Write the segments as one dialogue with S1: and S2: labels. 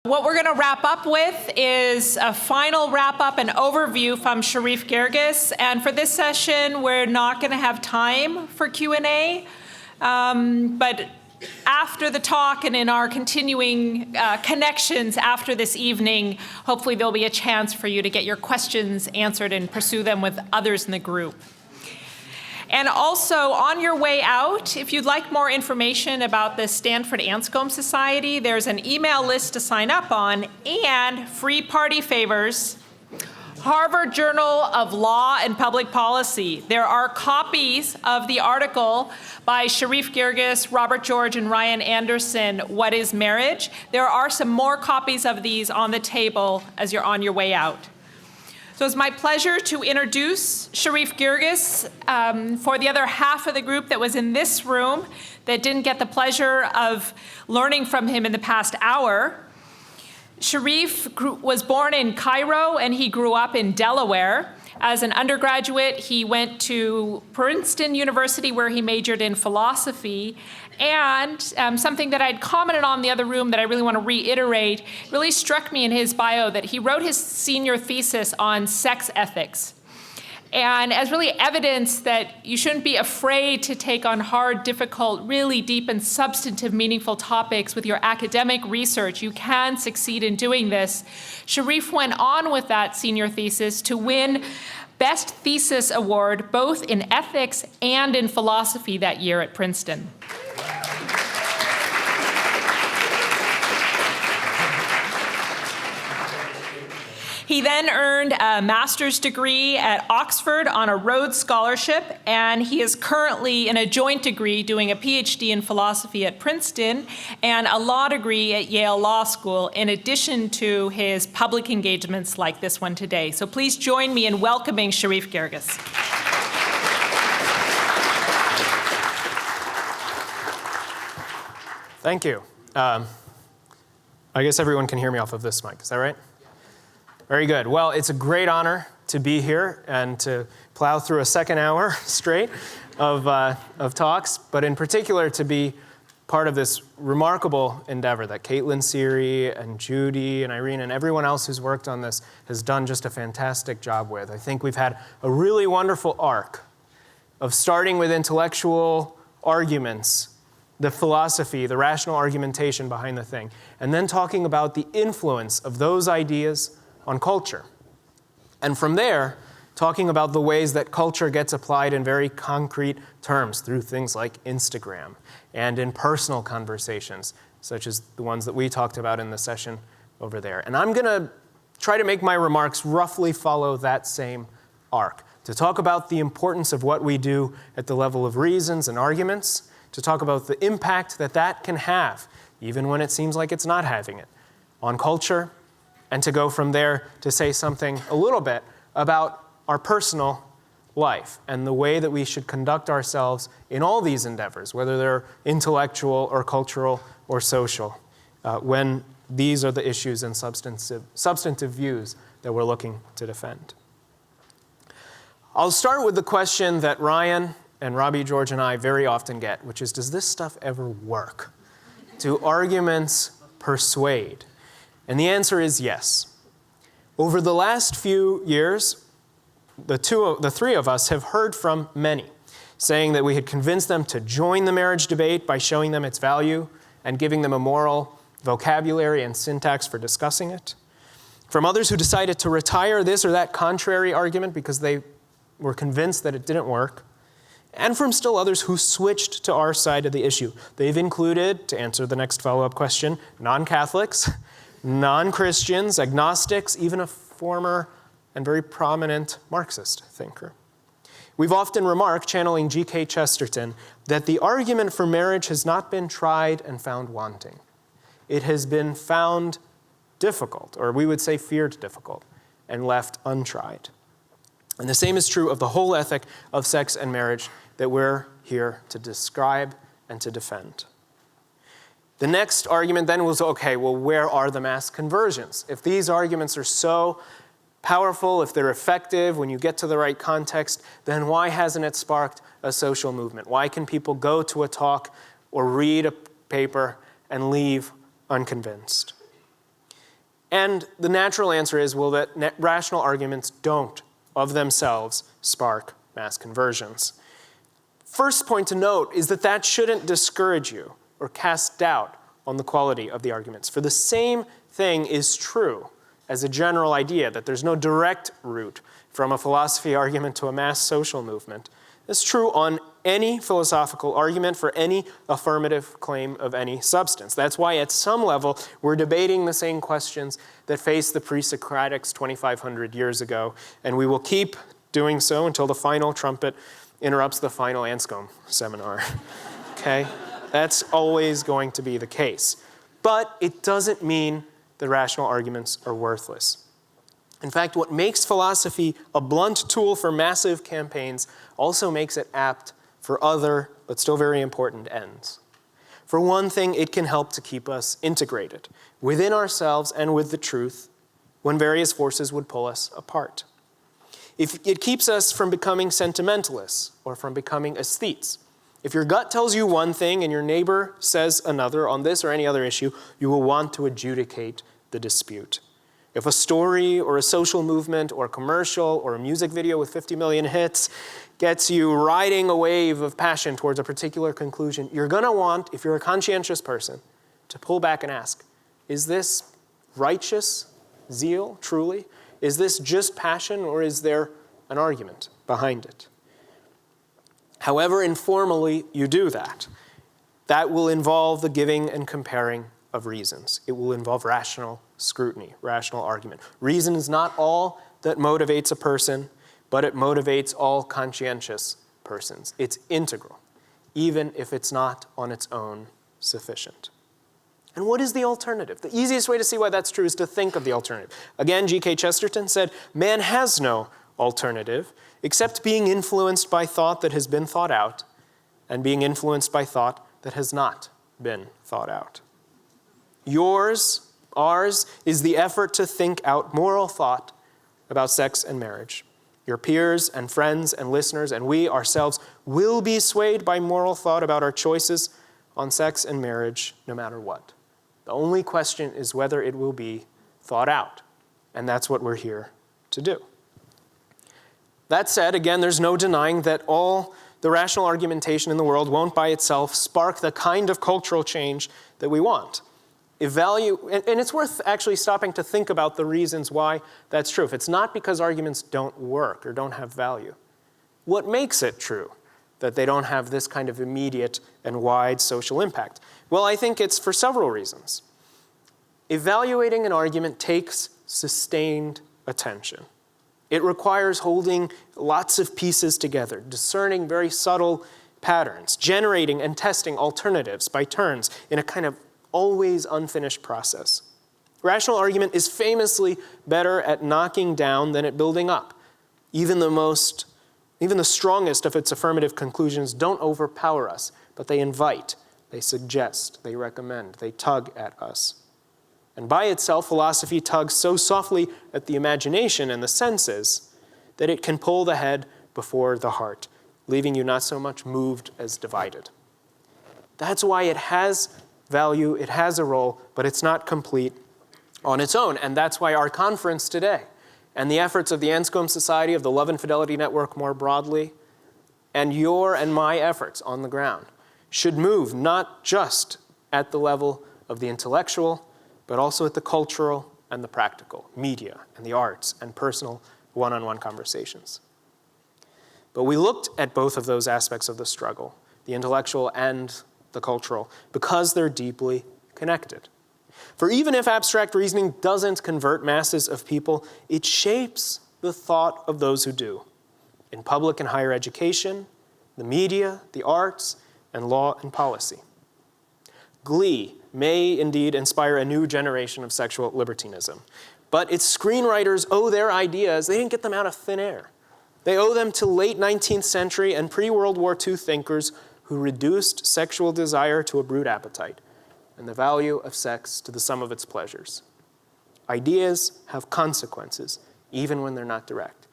S1: What we're going to wrap up with is a final wrap-up and overview from Sherif Girgis. And for this session, we're not going to have time for Q&A. But after the talk and in our continuing connections after this evening, hopefully there'll be a chance for you to get your questions answered and pursue them with others in the group. And also, on your way out, if you'd like more information about the Stanford Anscombe Society, there's an email list to sign up on and free party favors. Harvard Journal of Law and Public Policy. There are copies of the article by Sherif Girgis, Robert George, and Ryan Anderson, What is Marriage? There are some more copies of these on the table as you're on your way out. So it's my pleasure to introduce Sherif Girgis for the other half of the group that was in this room that didn't get the pleasure of learning from him in the past hour. Sherif was born in Cairo and he grew up in Delaware. As an undergraduate, he went to Princeton University where he majored in philosophy. And something that I'd commented on in the other room that I really want to reiterate really struck me in his bio that he wrote his senior thesis on sex ethics. And as really evidence that you shouldn't be afraid to take on hard, difficult, really deep and substantive, meaningful topics with your academic research. You can succeed in doing this. Sherif went on with that senior thesis to win Best Thesis Award both in ethics and in philosophy that year at Princeton. He then earned a master's degree at Oxford on a Rhodes Scholarship, and he is currently in a joint degree doing a Ph.D. in philosophy at Princeton and a law degree at Yale Law School, in addition to his public engagements like this one today. So please join me in welcoming Sherif Girgis.
S2: Thank you. I guess everyone can hear me off of this mic. Is that right? Very good. Well, it's a great honor to be here and to plow through a second hour straight of talks, but in particular to be part of this remarkable endeavor that Caitlin Seary and Judy and Irene and everyone else who's worked on this has done just a fantastic job with. I think we've had a really wonderful arc of starting with intellectual arguments, the philosophy, the rational argumentation behind the thing, and then talking about the influence of those ideas on culture. And from there, talking about the ways that culture gets applied in very concrete terms through things like Instagram and in personal conversations, such as the ones that we talked about in the session over there. And I'm going to try to make my remarks roughly follow that same arc, to talk about the importance of what we do at the level of reasons and arguments, to talk about the impact that that can have, even when it seems like it's not having it, on culture, and to go from there to say something a little bit about our personal life and the way that we should conduct ourselves in all these endeavors, whether they're intellectual or cultural or social, when these are the issues and substantive views that we're looking to defend. I'll start with the question that Ryan and Robbie George and I very often get, which is, does this stuff ever work? Do arguments persuade? And the answer is yes. Over the last few years, the three of us have heard from many, saying that we had convinced them to join the marriage debate by showing them its value and giving them a moral vocabulary and syntax for discussing it. From others who decided to retire this or that contrary argument because they were convinced that it didn't work. And from still others who switched to our side of the issue. They've included, to answer the next follow-up question, non-Catholics, non-Christians, agnostics, even a former and very prominent Marxist thinker. We've often remarked, channeling G.K. Chesterton, that the argument for marriage has not been tried and found wanting. It has been found difficult, or we would say feared difficult, and left untried. And the same is true of the whole ethic of sex and marriage that we're here to describe and to defend. The next argument then was, okay, well, where are the mass conversions? If these arguments are so powerful, if they're effective when you get to the right context, then why hasn't it sparked a social movement? Why can people go to a talk or read a paper and leave unconvinced? And the natural answer is, well, that rational arguments don't, of themselves, spark mass conversions. First point to note is that that shouldn't discourage you or cast doubt on the quality of the arguments. For the same thing is true as a general idea, that there's no direct route from a philosophy argument to a mass social movement. It's true on any philosophical argument for any affirmative claim of any substance. That's why at some level we're debating the same questions that faced the pre-Socratics 2,500 years ago, and we will keep doing so until the final trumpet interrupts the final Anscombe seminar. Okay? That's always going to be the case. But it doesn't mean the rational arguments are worthless. In fact, what makes philosophy a blunt tool for massive campaigns also makes it apt for other, but still very important ends. For one thing, it can help to keep us integrated within ourselves and with the truth when various forces would pull us apart. It keeps us from becoming sentimentalists or from becoming aesthetes. If your gut tells you one thing and your neighbor says another on this or any other issue, you will want to adjudicate the dispute. If a story or a social movement or a commercial or a music video with 50 million hits gets you riding a wave of passion towards a particular conclusion, you're going to want, if you're a conscientious person, to pull back and ask, is this righteous zeal, truly? Is this just passion, or is there an argument behind it? However informally you do that, that will involve the giving and comparing of reasons. It will involve rational scrutiny, rational argument. Reason is not all that motivates a person, but it motivates all conscientious persons. It's integral, even if it's not on its own sufficient. And what is the alternative? The easiest way to see why that's true is to think of the alternative. Again, G.K. Chesterton said, man has no alternative except being influenced by thought that has been thought out and being influenced by thought that has not been thought out. Yours, ours, is the effort to think out moral thought about sex and marriage. Your peers and friends and listeners and we ourselves will be swayed by moral thought about our choices on sex and marriage no matter what. The only question is whether it will be thought out, and that's what we're here to do. That said, again, there's no denying that all the rational argumentation in the world won't by itself spark the kind of cultural change that we want. And it's worth actually stopping to think about the reasons why that's true. If it's not because arguments don't work or don't have value, what makes it true that they don't have this kind of immediate and wide social impact? Well, I think it's for several reasons. Evaluating an argument takes sustained attention. It requires holding lots of pieces together, discerning very subtle patterns, generating and testing alternatives by turns in a kind of always unfinished process. Rational argument is famously better at knocking down than at building up. Even the strongest of its affirmative conclusions don't overpower us, but they invite, they suggest, they recommend, they tug at us. And by itself, philosophy tugs so softly at the imagination and the senses that it can pull the head before the heart, leaving you not so much moved as divided. That's why it has value, it has a role, but it's not complete on its own. And that's why our conference today and the efforts of the Anscombe Society, of the Love and Fidelity Network more broadly, and your and my efforts on the ground should move not just at the level of the intellectual, but also at the cultural and the practical, media and the arts and personal one-on-one conversations. But we looked at both of those aspects of the struggle, the intellectual and the cultural, because they're deeply connected. For even if abstract reasoning doesn't convert masses of people, it shapes the thought of those who do, in public and higher education, the media, the arts, and law and policy. Glee may indeed inspire a new generation of sexual libertinism, but its screenwriters owe their ideas, they didn't get them out of thin air. They owe them to late 19th century and pre-World War II thinkers who reduced sexual desire to a brute appetite and the value of sex to the sum of its pleasures. Ideas have consequences, even when they're not direct.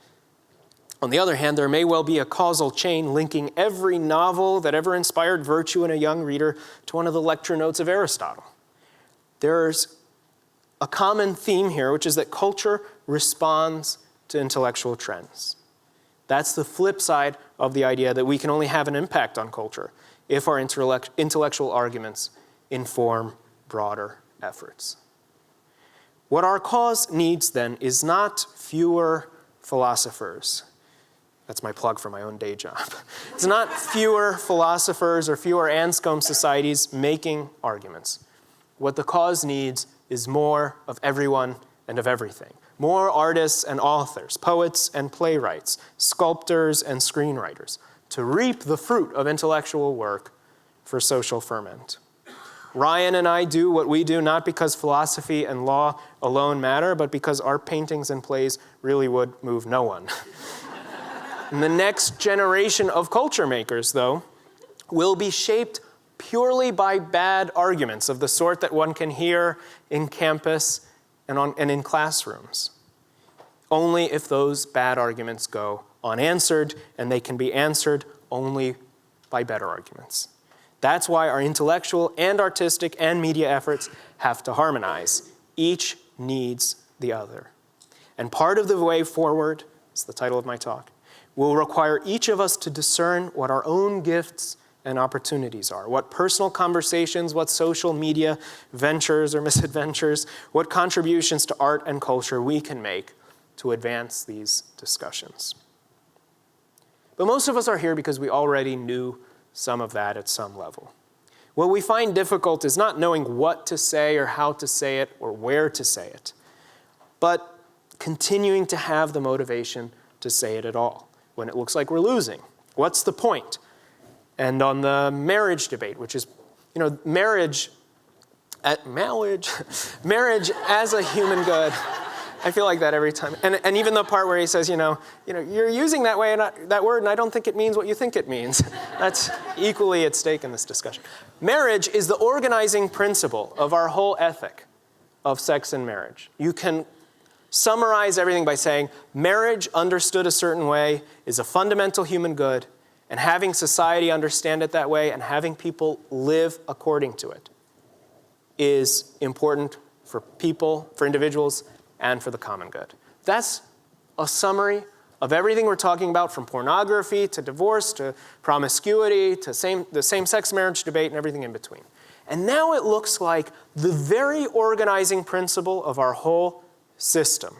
S2: On the other hand, there may well be a causal chain linking every novel that ever inspired virtue in a young reader to one of the lecture notes of Aristotle. There's a common theme here, which is that culture responds to intellectual trends. That's the flip side of the idea that we can only have an impact on culture if our intellectual arguments inform broader efforts. What our cause needs, then, is not fewer philosophers. That's my plug for my own day job. It's not fewer philosophers or fewer Anscombe societies making arguments. What the cause needs is more of everyone and of everything. More artists and authors, poets and playwrights, sculptors and screenwriters, to reap the fruit of intellectual work for social ferment. Ryan and I do what we do not because philosophy and law alone matter, but because our paintings and plays really would move no one. And the next generation of culture makers, though, will be shaped purely by bad arguments of the sort that one can hear in campus and in classrooms. Only if those bad arguments go unanswered, and they can be answered only by better arguments. That's why our intellectual and artistic and media efforts have to harmonize. Each needs the other. And part of the way forward, it's the title of my talk, will require each of us to discern what our own gifts and opportunities are, what personal conversations, what social media ventures or misadventures, what contributions to art and culture we can make to advance these discussions. But most of us are here because we already knew some of that at some level. What we find difficult is not knowing what to say or how to say it or where to say it, but continuing to have the motivation to say it at all when it looks like we're losing. What's the point? And on the marriage debate, which is, marriage as a human good. I feel like that every time. And even the part where he says, you're using that word, and I don't think it means what you think it means. That's equally at stake in this discussion. Marriage is the organizing principle of our whole ethic of sex and marriage. You can summarize everything by saying marriage, understood a certain way, is a fundamental human good, and having society understand it that way and having people live according to it is important for people, for individuals, and for the common good. That's a summary of everything we're talking about, from pornography to divorce to promiscuity to the same-sex marriage debate and everything in between. And now it looks like the very organizing principle of our whole system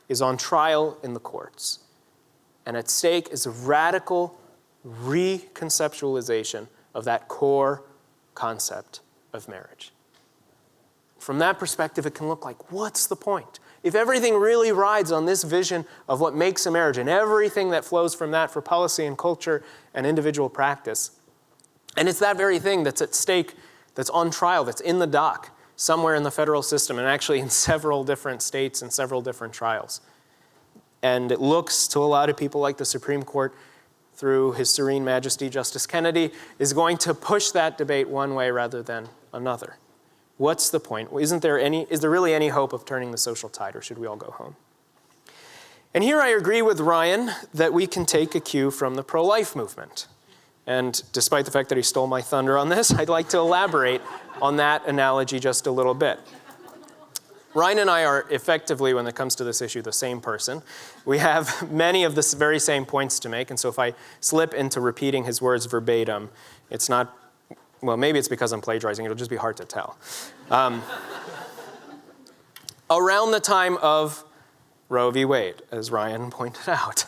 S2: is on trial in the courts. And at stake is a radical reconceptualization of that core concept of marriage. From that perspective, it can look like, what's the point? If everything really rides on this vision of what makes a marriage and everything that flows from that for policy and culture and individual practice, and it's that very thing that's at stake, that's on trial, that's in the dock, somewhere in the federal system, and actually in several different states and several different trials. And it looks to a lot of people like the Supreme Court, through His Serene Majesty Justice Kennedy, is going to push that debate one way rather than another. What's the point? Is there really any hope of turning the social tide, or should we all go home? And here I agree with Ryan that we can take a cue from the pro-life movement. And despite the fact that he stole my thunder on this, I'd like to elaborate on that analogy just a little bit. Ryan and I are effectively, when it comes to this issue, the same person. We have many of the very same points to make, and so if I slip into repeating his words verbatim, it's not, well, maybe it's because I'm plagiarizing, it'll just be hard to tell. Around the time of Roe v. Wade, as Ryan pointed out,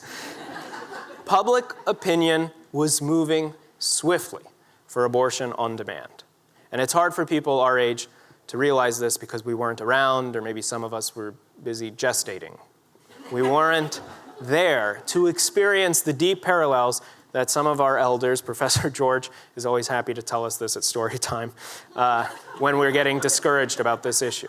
S2: public opinion was moving swiftly for abortion on demand. And it's hard for people our age to realize this because we weren't around, or maybe some of us were busy gestating. We weren't there to experience the deep parallels that some of our elders, Professor George is always happy to tell us this at story time, when we're getting discouraged about this issue.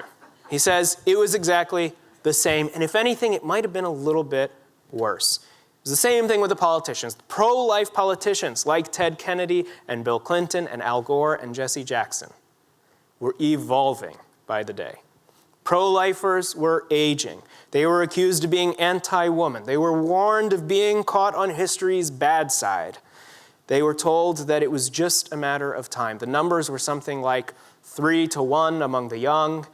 S2: He says it was exactly the same, and if anything, it might have been a little bit worse. It was the same thing with the politicians. Pro-life politicians like Ted Kennedy and Bill Clinton and Al Gore and Jesse Jackson were evolving by the day. Pro-lifers were aging. They were accused of being anti-woman. They were warned of being caught on history's bad side. They were told that it was just a matter of time. The numbers were something like 3 to 1 among the young,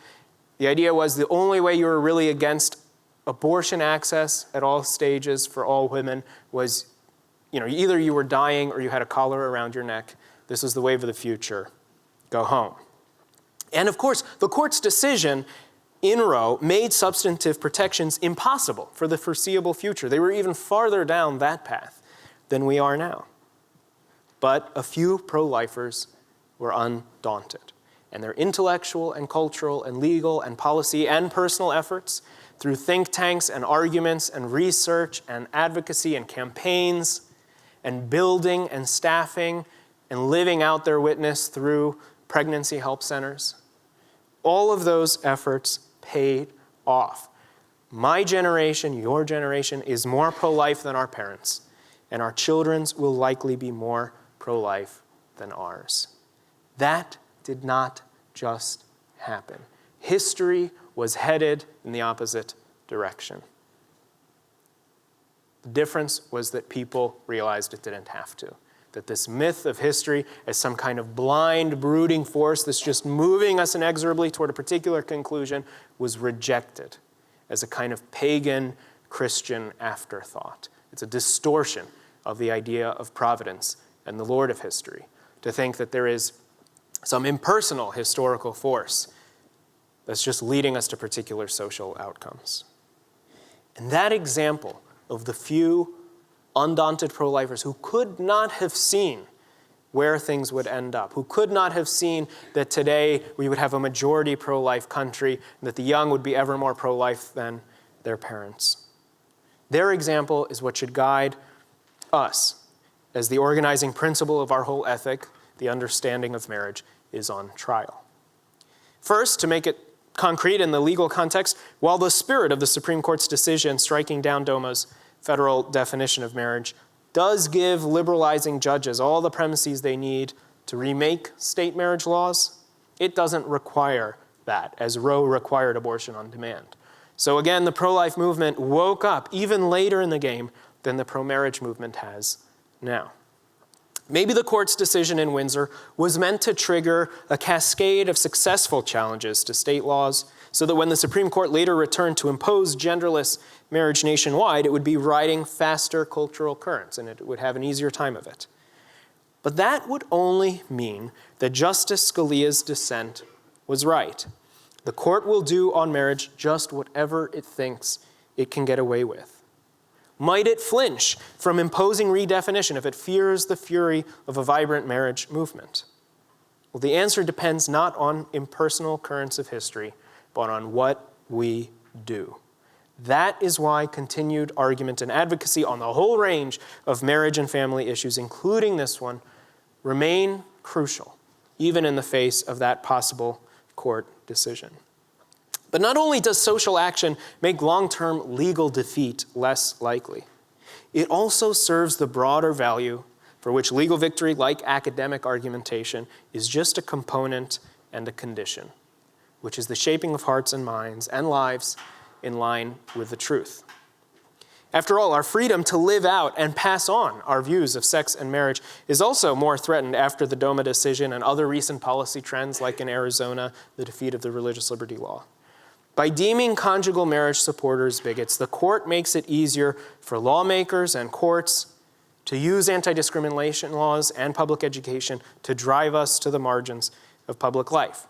S2: The idea was the only way you were really against abortion access at all stages for all women was, either you were dying or you had a collar around your neck. This was the wave of the future. Go home. And of course, the court's decision in Roe made substantive protections impossible for the foreseeable future. They were even farther down that path than we are now. But a few pro-lifers were undaunted, and their intellectual and cultural and legal and policy and personal efforts through think tanks and arguments and research and advocacy and campaigns and building and staffing and living out their witness through pregnancy help centers, all of those efforts paid off. My generation, your generation, is more pro-life than our parents, and our children's will likely be more pro-life than ours. That did not just happen. History was headed in the opposite direction. The difference was that people realized it didn't have to. That this myth of history as some kind of blind, brooding force that's just moving us inexorably toward a particular conclusion was rejected as a kind of pagan Christian afterthought. It's a distortion of the idea of providence and the Lord of history, to think that there is some impersonal historical force that's just leading us to particular social outcomes. And that example of the few undaunted pro-lifers who could not have seen where things would end up, who could not have seen that today we would have a majority pro-life country and that the young would be ever more pro-life than their parents. Their example is what should guide us as the organizing principle of our whole ethic, the understanding of marriage, is on trial. First, to make it concrete in the legal context, while the spirit of the Supreme Court's decision striking down DOMA's federal definition of marriage does give liberalizing judges all the premises they need to remake state marriage laws, it doesn't require that, as Roe required abortion on demand. So again, the pro-life movement woke up even later in the game than the pro-marriage movement has now. Maybe the court's decision in Windsor was meant to trigger a cascade of successful challenges to state laws so that when the Supreme Court later returned to impose genderless marriage nationwide, it would be riding faster cultural currents and it would have an easier time of it. But that would only mean that Justice Scalia's dissent was right. The court will do on marriage just whatever it thinks it can get away with. Might it flinch from imposing redefinition if it fears the fury of a vibrant marriage movement? Well, the answer depends not on impersonal currents of history, but on what we do. That is why continued argument and advocacy on the whole range of marriage and family issues, including this one, remain crucial, even in the face of that possible court decision. But not only does social action make long-term legal defeat less likely, it also serves the broader value for which legal victory, like academic argumentation, is just a component and a condition, which is the shaping of hearts and minds and lives in line with the truth. After all, our freedom to live out and pass on our views of sex and marriage is also more threatened after the DOMA decision and other recent policy trends, like in Arizona, the defeat of the religious liberty law. By deeming conjugal marriage supporters bigots, the court makes it easier for lawmakers and courts to use anti-discrimination laws and public education to drive us to the margins of public life.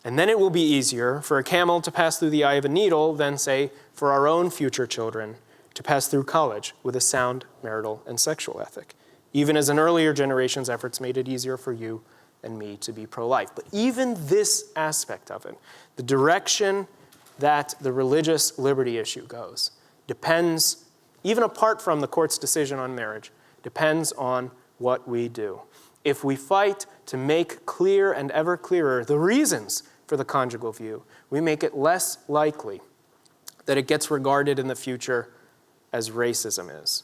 S2: And then it will be easier for a camel to pass through the eye of a needle than, say, for our own future children to pass through college with a sound marital and sexual ethic, even as an earlier generation's efforts made it easier for you and me to be pro-life. But even this aspect of it, the direction that the religious liberty issue goes, depends, even apart from the court's decision on marriage, depends on what we do. If we fight to make clear and ever clearer the reasons for the conjugal view, we make it less likely that it gets regarded in the future as racism is.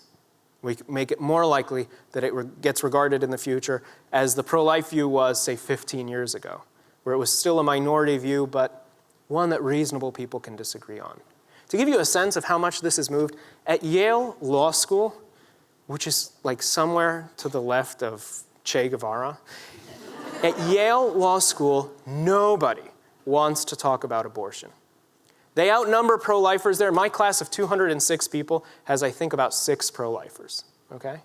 S2: We make it more likely that it gets regarded in the future as the pro-life view was, say, 15 years ago, where it was still a minority view, but one that reasonable people can disagree on. To give you a sense of how much this has moved, at Yale Law School, which is like somewhere to the left of Che Guevara, at Yale Law School, nobody wants to talk about abortion. They outnumber pro-lifers there. My class of 206 people has, I think, about 6 pro-lifers, okay?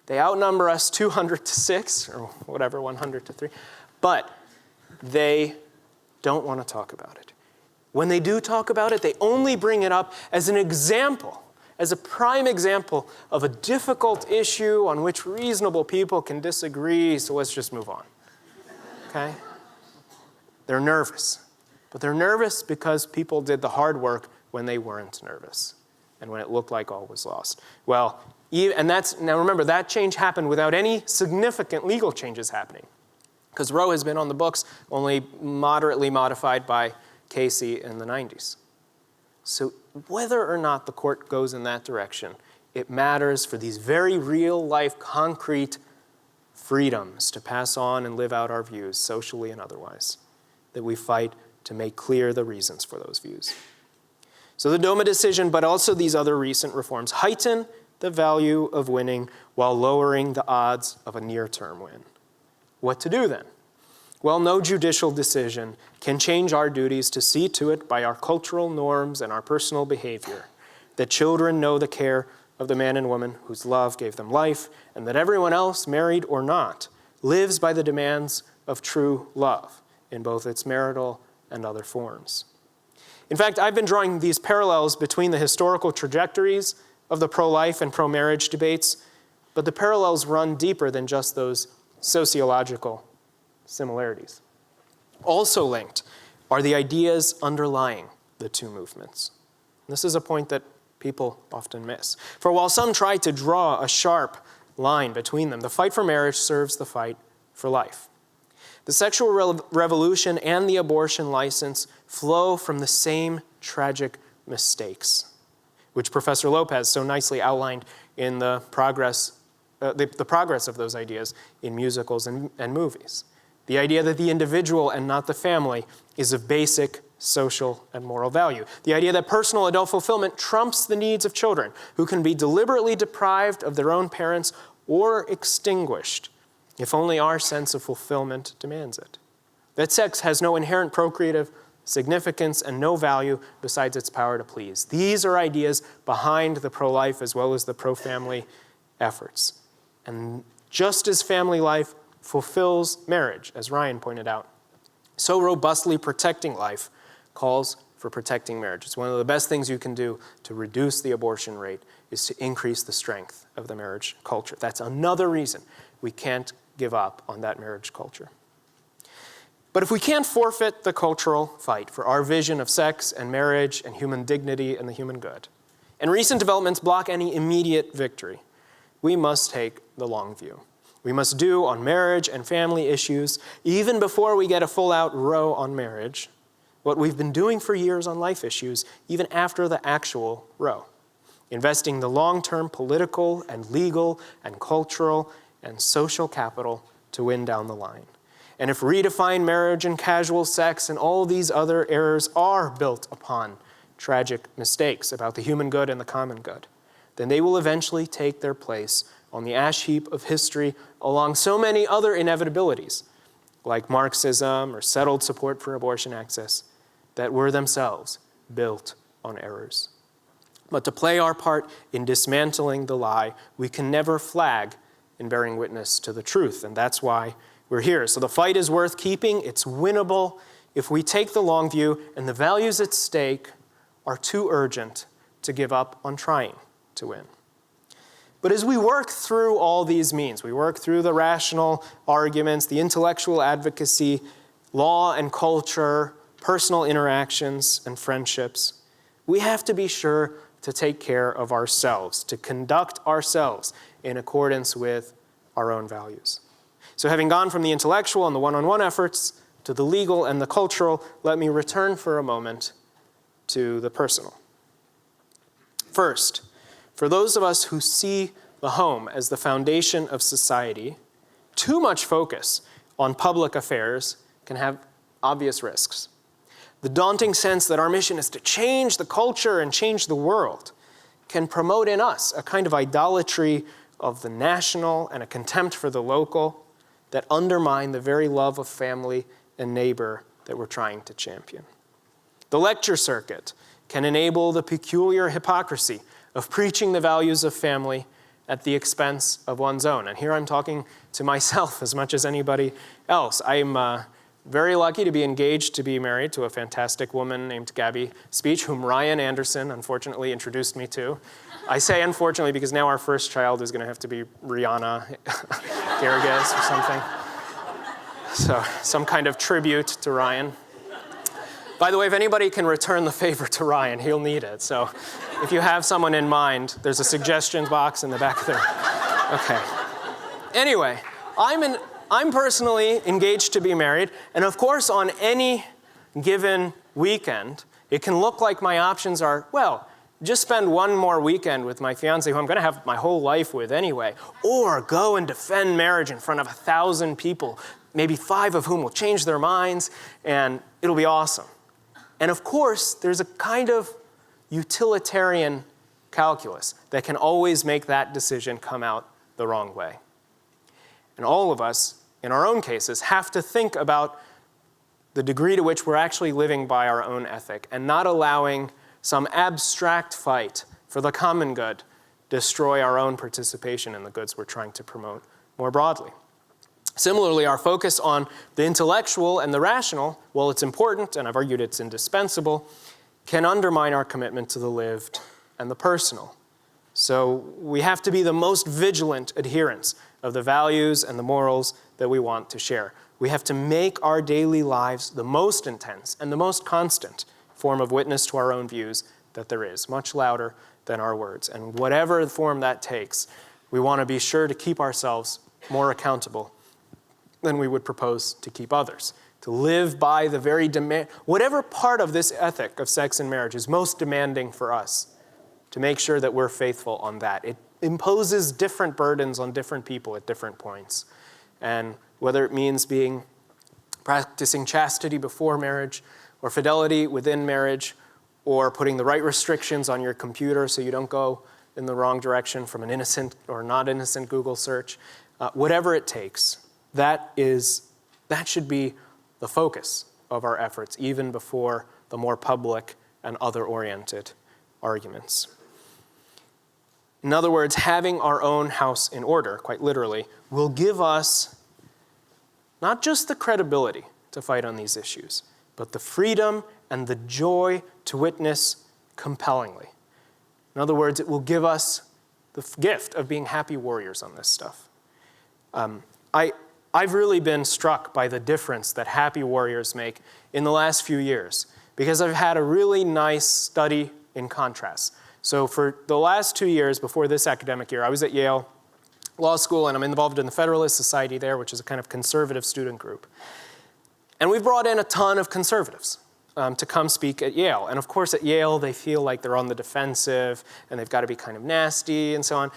S2: They outnumber us 200 to 6, or whatever, 100 to 3. But they don't want to talk about it. When they do talk about it, they only bring it up as an example, as a prime example of a difficult issue on which reasonable people can disagree, so let's just move on, okay? They're nervous. But they're nervous because people did the hard work when they weren't nervous and when it looked like all was lost. Well, now remember, that change happened without any significant legal changes happening, because Roe has been on the books, only moderately modified by Casey in the 90s. So whether or not the court goes in that direction, it matters for these very real-life, concrete freedoms to pass on and live out our views, socially and otherwise, that we fight to make clear the reasons for those views. So the DOMA decision, but also these other recent reforms, heighten the value of winning while lowering the odds of a near-term win. What to do then? Well, no judicial decision can change our duties to see to it by our cultural norms and our personal behavior that children know the care of the man and woman whose love gave them life, and that everyone else, married or not, lives by the demands of true love in both its marital and other forms. In fact, I've been drawing these parallels between the historical trajectories of the pro-life and pro-marriage debates, but the parallels run deeper than just those sociological similarities. Also linked are the ideas underlying the two movements. This is a point that people often miss. For while some try to draw a sharp line between them, the fight for marriage serves the fight for life. The sexual revolution and the abortion license flow from the same tragic mistakes, which Professor Lopez so nicely outlined in the progress of those ideas in musicals and movies. The idea that the individual and not the family is of basic social and moral value. The idea that personal adult fulfillment trumps the needs of children who can be deliberately deprived of their own parents or extinguished if only our sense of fulfillment demands it. That sex has no inherent procreative significance and no value besides its power to please. These are ideas behind the pro-life as well as the pro-family efforts. And just as family life fulfills marriage, as Ryan pointed out, so robustly protecting life calls for protecting marriage. It's one of the best things you can do to reduce the abortion rate is to increase the strength of the marriage culture. That's another reason we can't give up on that marriage culture. But if we can't forfeit the cultural fight for our vision of sex and marriage and human dignity and the human good, and recent developments block any immediate victory, we must take the long view. We must do on marriage and family issues, even before we get a full-out Roe on marriage, what we've been doing for years on life issues, even after the actual Roe, investing the long-term political and legal and cultural and social capital to win down the line. And if redefined marriage and casual sex and all these other errors are built upon tragic mistakes about the human good and the common good, then they will eventually take their place on the ash heap of history along so many other inevitabilities, like Marxism or settled support for abortion access, that were themselves built on errors. But to play our part in dismantling the lie, we can never flag in bearing witness to the truth, and that's why we're here. So the fight is worth keeping. It's winnable if we take the long view, and the values at stake are too urgent to give up on trying to win. But as we work through all these means, we work through the rational arguments, the intellectual advocacy, law and culture, personal interactions and friendships, we have to be sure to take care of ourselves, to conduct ourselves in accordance with our own values. So having gone from the intellectual and the one-on-one efforts to the legal and the cultural, let me return for a moment to the personal. First, for those of us who see the home as the foundation of society, too much focus on public affairs can have obvious risks. The daunting sense that our mission is to change the culture and change the world can promote in us a kind of idolatry of the national and a contempt for the local that undermine the very love of family and neighbor that we're trying to champion. The lecture circuit can enable the peculiar hypocrisy of preaching the values of family at the expense of one's own. And here I'm talking to myself as much as anybody else. I'm very lucky to be engaged to be married to a fantastic woman named Gabby Speech, whom Ryan Anderson unfortunately introduced me to. I say unfortunately because now our first child is going to have to be Rihanna Girgis or something. So some kind of tribute to Ryan. By the way, if anybody can return the favor to Ryan, he'll need it. So if you have someone in mind, there's a suggestions box in the back there. Okay. Anyway, I'm personally engaged to be married, and of course on any given weekend, it can look like my options are, well, just spend one more weekend with my fiance who I'm going to have my whole life with anyway, or go and defend marriage in front of 1,000 people, maybe 5 of whom will change their minds, and it'll be awesome. And of course, there's a kind of utilitarian calculus that can always make that decision come out the wrong way. And all of us, in our own cases, have to think about the degree to which we're actually living by our own ethic and not allowing some abstract fight for the common good destroy our own participation in the goods we're trying to promote more broadly. Similarly, our focus on the intellectual and the rational, while it's important, and I've argued it's indispensable, can undermine our commitment to the lived and the personal. So we have to be the most vigilant adherents of the values and the morals that we want to share. We have to make our daily lives the most intense and the most constant form of witness to our own views that there is, much louder than our words. And whatever form that takes, we want to be sure to keep ourselves more accountable than we would propose to keep others. To live by the very demand, whatever part of this ethic of sex and marriage is most demanding for us, to make sure that we're faithful on that. It imposes different burdens on different people at different points. And whether it means practicing chastity before marriage, or fidelity within marriage, or putting the right restrictions on your computer so you don't go in the wrong direction from an innocent or not innocent Google search, whatever it takes, that should be the focus of our efforts, even before the more public and other-oriented arguments. In other words, having our own house in order, quite literally, will give us not just the credibility to fight on these issues, but the freedom and the joy to witness compellingly. In other words, it will give us the gift of being happy warriors on this stuff. I've really been struck by the difference that happy warriors make in the last few years, because I've had a really nice study in contrast. So for the last 2 years before this academic year, I was at Yale Law School, and I'm involved in the Federalist Society there, which is a kind of conservative student group. And we've brought in a ton of conservatives to come speak at Yale. And of course, at Yale, they feel like they're on the defensive, and they've got to be kind of nasty and so on.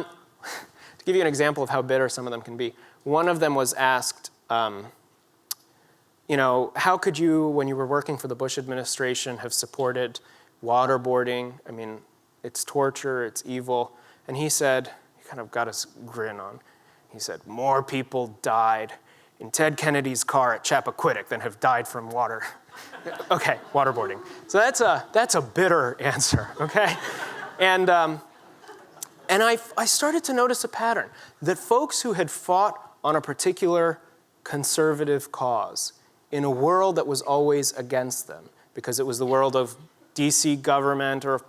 S2: To give you an example of how bitter some of them can be, one of them was asked, how could you, when you were working for the Bush administration, have supported waterboarding? I mean, it's torture, it's evil. And he said, he kind of got his grin on. He said, more people died in Ted Kennedy's car at Chappaquiddick than have died from water. Okay, waterboarding. So that's a bitter answer, okay? And I started to notice a pattern, that folks who had fought on a particular conservative cause in a world that was always against them, because it was the world of DC government, or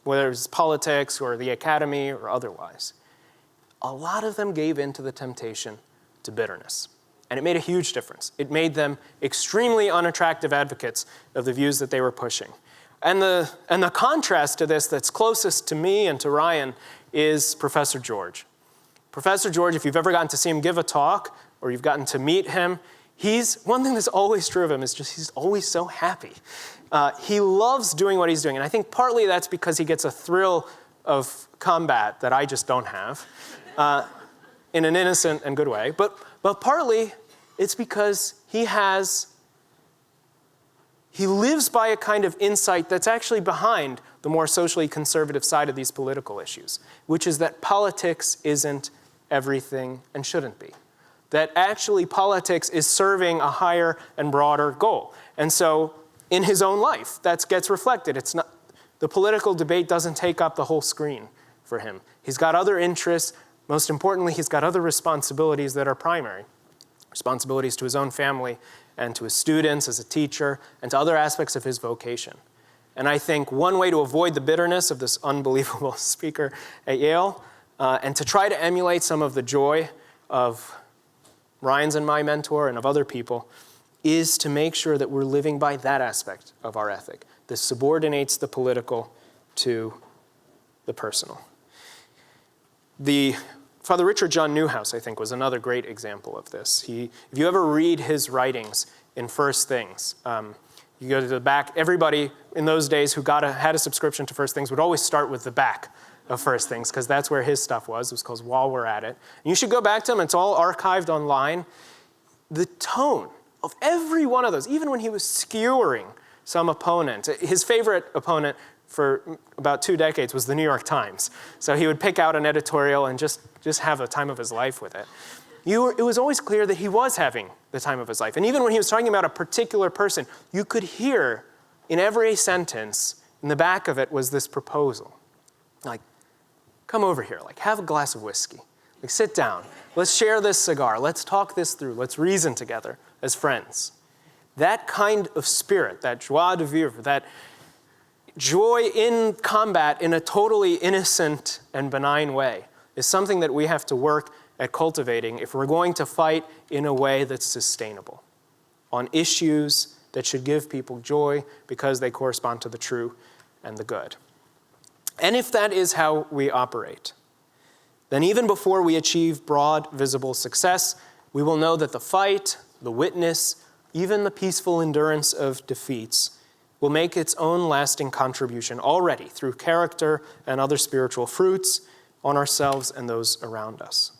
S2: whether it was politics or the academy or otherwise, a lot of them gave in to the temptation to bitterness. And it made a huge difference. It made them extremely unattractive advocates of the views that they were pushing. And the contrast to this that's closest to me and to Ryan is Professor George. Professor George, if you've ever gotten to see him give a talk, or you've gotten to meet him, one thing that's always true of him is just he's always so happy. He loves doing what he's doing, and I think partly that's because he gets a thrill of combat that I just don't have, in an innocent and good way. But partly it's because he lives by a kind of insight that's actually behind the more socially conservative side of these political issues, which is that politics isn't everything and shouldn't be. That actually politics is serving a higher and broader goal. And so in his own life that gets reflected. It's not, the political debate doesn't take up the whole screen for him. He's got other interests. Most importantly, he's got other responsibilities that are primary. Responsibilities to his own family and to his students as a teacher and to other aspects of his vocation. And I think one way to avoid the bitterness of this unbelievable speaker at Yale and to try to emulate some of the joy of Ryan's and my mentor and of other people is to make sure that we're living by that aspect of our ethic. This subordinates the political to the personal. Father Richard John Newhouse, I think, was another great example of this. If you ever read his writings in First Things, you go to the back. Everybody in those days who had a subscription to First Things would always start with the back of First Things because that's where his stuff was. It was called While We're At It. And you should go back to them. It's all archived online. The tone of every one of those, even when he was skewering some opponent, his favorite opponent for about 2 decades was the New York Times. So he would pick out an editorial and just have a time of his life with it. It was always clear that he was having the time of his life. And even when he was talking about a particular person, you could hear in every sentence, in the back of it was this proposal. Like, come over here, like have a glass of whiskey. Like sit down, let's share this cigar, let's talk this through, let's reason together as friends. That kind of spirit, that joie de vivre, that joy in combat in a totally innocent and benign way is something that we have to work at cultivating if we're going to fight in a way that's sustainable on issues that should give people joy because they correspond to the true and the good. And if that is how we operate, then even before we achieve broad, visible success, we will know that the fight, the witness, even the peaceful endurance of defeats will make its own lasting contribution already through character and other spiritual fruits on ourselves and those around us.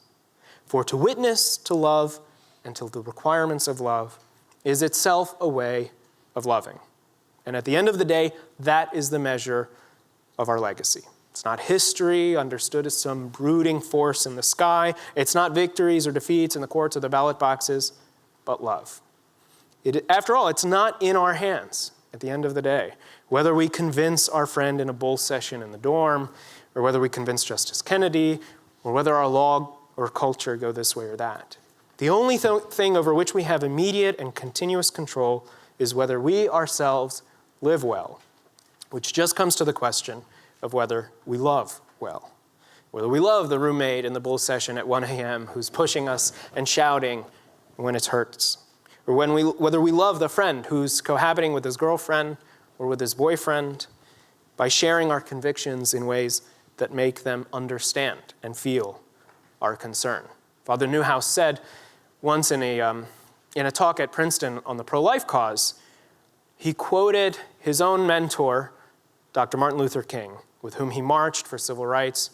S2: For to witness, to love, and to the requirements of love is itself a way of loving. And at the end of the day, that is the measure of our legacy. It's not history understood as some brooding force in the sky. It's not victories or defeats in the courts or the ballot boxes, but love. After all, it's not in our hands at the end of the day, whether we convince our friend in a bull session in the dorm, or whether we convince Justice Kennedy, or whether our law or culture go this way or that. The only thing over which we have immediate and continuous control is whether we ourselves live well, which just comes to the question of whether we love well. Whether we love the roommate in the bull session at 1 a.m. who's pushing us and shouting when it hurts. Or whether we love the friend who's cohabiting with his girlfriend or with his boyfriend by sharing our convictions in ways that make them understand and feel our concern. Father Newhouse said once in a talk at Princeton on the pro-life cause, he quoted his own mentor, Dr. Martin Luther King, with whom he marched for civil rights,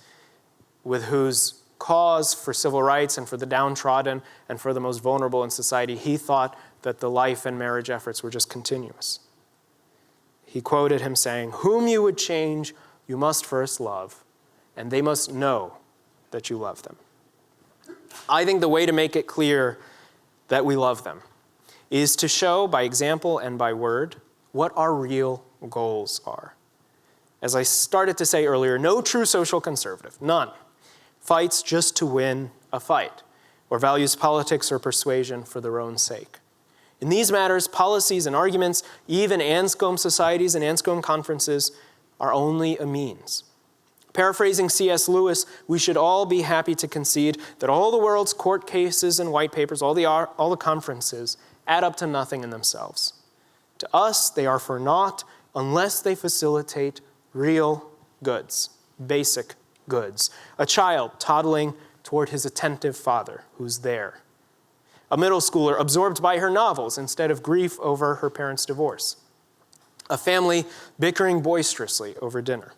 S2: with whose cause for civil rights and for the downtrodden and for the most vulnerable in society, he thought that the life and marriage efforts were just continuous. He quoted him saying, "Whom you would change, you must first love, and they must know that you love them." I think the way to make it clear that we love them is to show by example and by word what our real goals are. As I started to say earlier, no true social conservative, none, fights just to win a fight or values politics or persuasion for their own sake. In these matters, policies and arguments, even Anscombe societies and Anscombe conferences, are only a means. Paraphrasing C.S. Lewis, we should all be happy to concede that all the world's court cases and white papers, all the conferences, add up to nothing in themselves. To us, they are for naught unless they facilitate real goods, basic goods. A child toddling toward his attentive father who's there. A middle schooler absorbed by her novels instead of grief over her parents' divorce. A family bickering boisterously over dinner.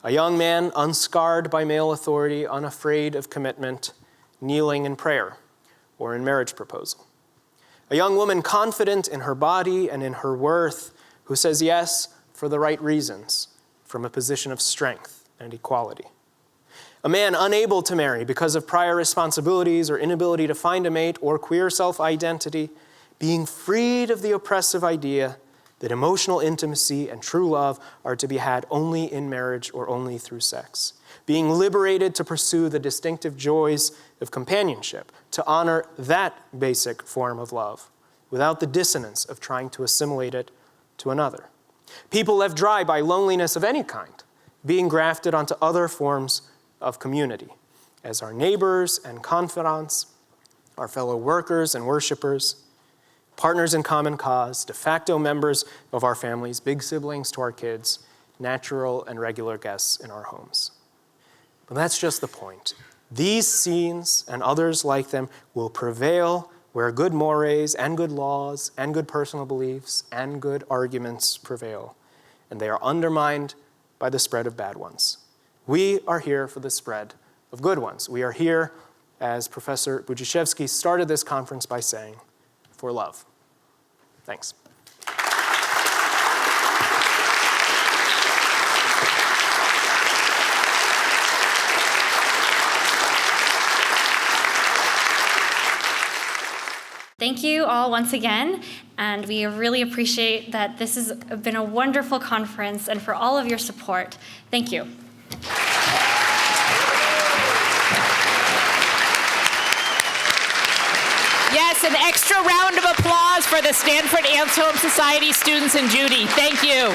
S2: A young man unscarred by male authority, unafraid of commitment, kneeling in prayer or in marriage proposal. A young woman confident in her body and in her worth, who says yes for the right reasons, from a position of strength and equality. A man unable to marry because of prior responsibilities or inability to find a mate or queer self-identity, being freed of the oppressive idea that emotional intimacy and true love are to be had only in marriage or only through sex. Being liberated to pursue the distinctive joys of companionship, to honor that basic form of love, without the dissonance of trying to assimilate it to another. People left dry by loneliness of any kind, being grafted onto other forms of community, as our neighbors and confidants, our fellow workers and worshipers, partners in common cause, de facto members of our families, big siblings to our kids, natural and regular guests in our homes. But that's just the point. These scenes and others like them will prevail where good mores and good laws and good personal beliefs and good arguments prevail, and they are undermined by the spread of bad ones. We are here for the spread of good ones. We are here, as Professor Budziszewski started this conference by saying, for love. Thanks.
S3: Thank you all once again, and we really appreciate that this has been a wonderful conference and for all of your support. Thank you.
S1: Yes, an extra round of applause for the Stanford Anselm Society students and Judy. Thank you.